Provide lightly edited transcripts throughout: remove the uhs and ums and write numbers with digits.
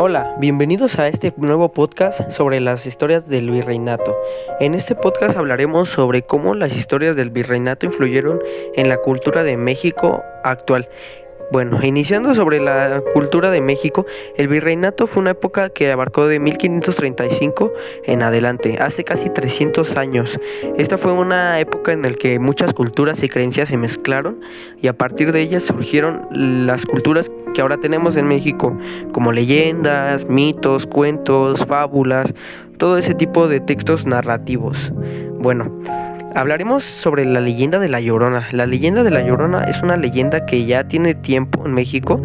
Hola, bienvenidos a este nuevo podcast sobre las historias del virreinato. En este podcast hablaremos sobre cómo las historias del virreinato influyeron en la cultura de México actual. Bueno, iniciando sobre la cultura de México, el virreinato fue una época que abarcó de 1535 en adelante, hace casi 300 años. Esta fue una época en la que muchas culturas y creencias se mezclaron y a partir de ellas surgieron las culturas que ahora tenemos en México, como leyendas, mitos, cuentos, fábulas, todo ese tipo de textos narrativos. Bueno, hablaremos sobre la leyenda de La Llorona. La leyenda de La Llorona es una leyenda que ya tiene tiempo en México,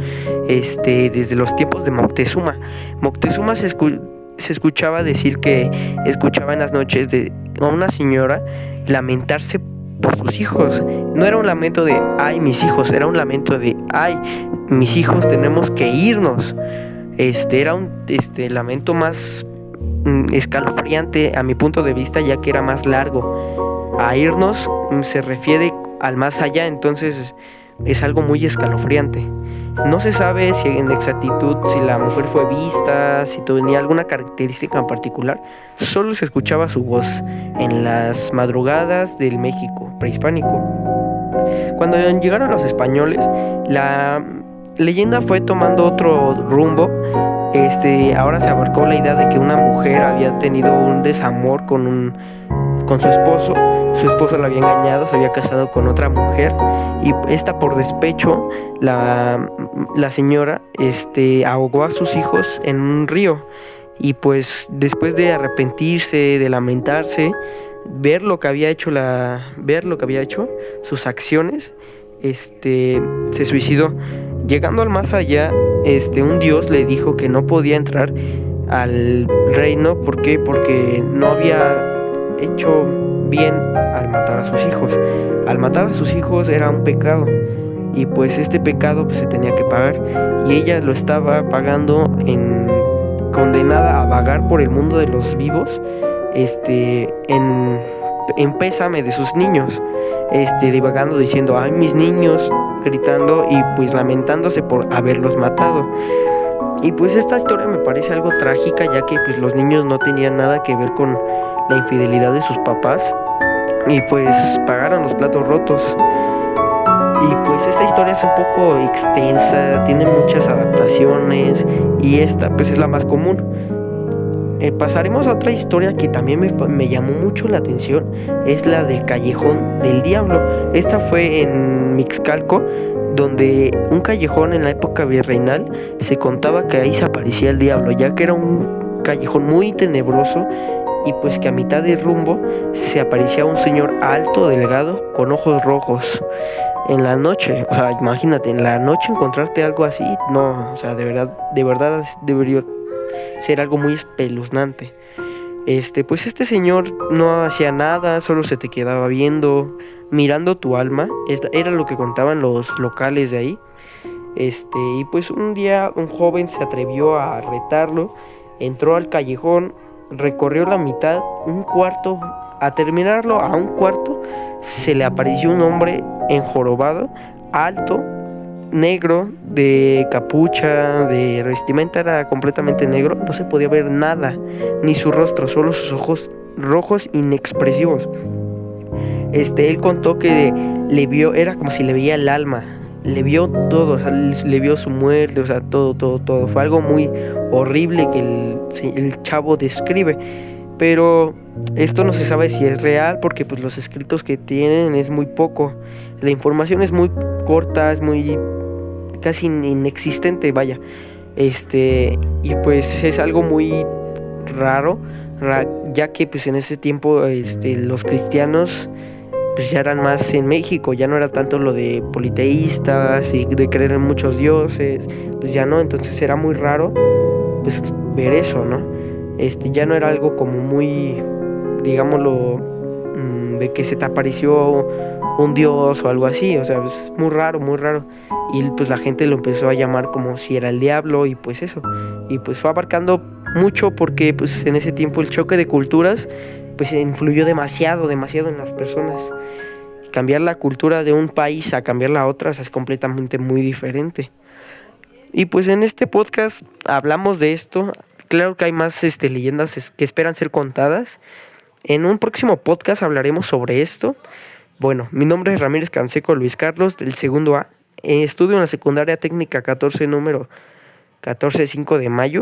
desde los tiempos de Moctezuma. Moctezuma se escuchaba decir que escuchaba en las noches a una señora lamentarse por sus hijos. No era un lamento de ay mis hijos, era un lamento de ay mis hijos, tenemos que irnos. Era un lamento más escalofriante a mi punto de vista, ya que era más largo. A irnos se refiere al más allá, entonces es algo muy escalofriante. No se sabe si en exactitud si la mujer fue vista, si tenía alguna característica en particular. Solo se escuchaba su voz en las madrugadas del México prehispánico. Cuando llegaron los españoles, la leyenda fue tomando otro rumbo. Ahora se abarcó la idea de que una mujer había tenido un desamor con su esposo. Su esposo la había engañado, se había casado con otra mujer y esta por despecho, la señora ahogó a sus hijos en un río. Y pues después de arrepentirse, de lamentarse, ver lo que había hecho, sus acciones, se suicidó. Llegando al más allá, un dios le dijo que no podía entrar al reino. ¿Por qué? Porque no había hecho bien al matar a sus hijos. Al matar a sus hijos era un pecado y pues este pecado pues, se tenía que pagar, y ella lo estaba pagando condenada a vagar por el mundo de los vivos, en pésame de sus niños, divagando diciendo ay mis niños, gritando y pues lamentándose por haberlos matado. Y pues esta historia me parece algo trágica, ya que pues los niños no tenían nada que ver con la infidelidad de sus papás y pues pagaron los platos rotos. Y pues esta historia es un poco extensa, tiene muchas adaptaciones y esta pues es la más común. Pasaremos a otra historia que también me llamó mucho la atención, es la del Callejón del Diablo. Esta fue en Mixcalco, donde un callejón en la época virreinal se contaba que ahí se aparecía el diablo, ya que era un callejón muy tenebroso y pues que a mitad del rumbo se aparecía un señor alto, delgado, con ojos rojos. En la noche, o sea, imagínate, en la noche encontrarte algo así, no, o sea, de verdad debería ser algo muy espeluznante. Pues este señor no hacía nada, solo se te quedaba viendo, mirando tu alma, era lo que contaban los locales de ahí. Y pues un día un joven se atrevió a retarlo, entró al callejón, recorrió la mitad, un cuarto, a terminarlo a un cuarto, se le apareció un hombre enjorobado, alto, negro, de capucha, de vestimenta era completamente negro, no se podía ver nada, ni su rostro, solo sus ojos rojos inexpresivos. Él contó que le vio, era como si le veía el alma, le vio todo, o sea, le vio su muerte, o sea, todo. Fue algo muy horrible que el chavo describe, pero esto no se sabe si es real porque pues los escritos que tienen es muy poco, la información es muy corta, es muy casi inexistente, vaya. Y pues es algo muy raro, ya que pues en ese tiempo los cristianos pues ya eran más en México, ya no era tanto lo de politeístas y de creer en muchos dioses, pues ya no, entonces era muy raro pues ver eso, ¿no? Ya no era algo como muy, digámoslo, de que se te apareció un dios o algo así, o sea, es muy raro, y pues la gente lo empezó a llamar como si era el diablo y pues eso, y pues fue abarcando mucho porque pues en ese tiempo el choque de culturas pues influyó demasiado en las personas. Cambiar la cultura de un país a cambiarla a otra, o sea, es completamente muy diferente. Y pues en este podcast hablamos de esto. Claro que hay más leyendas que esperan ser contadas. En un próximo podcast hablaremos sobre esto. Bueno, mi nombre es Ramírez Canseco Luis Carlos, del segundo A. Estudio en la secundaria técnica 14, número 14-5 de mayo.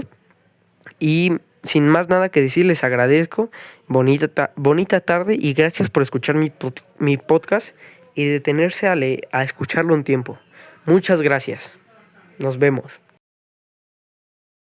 Y sin más nada que decir, les agradezco. Bonita tarde y gracias por escuchar mi podcast y detenerse a escucharlo un tiempo. Muchas gracias. Nos vemos.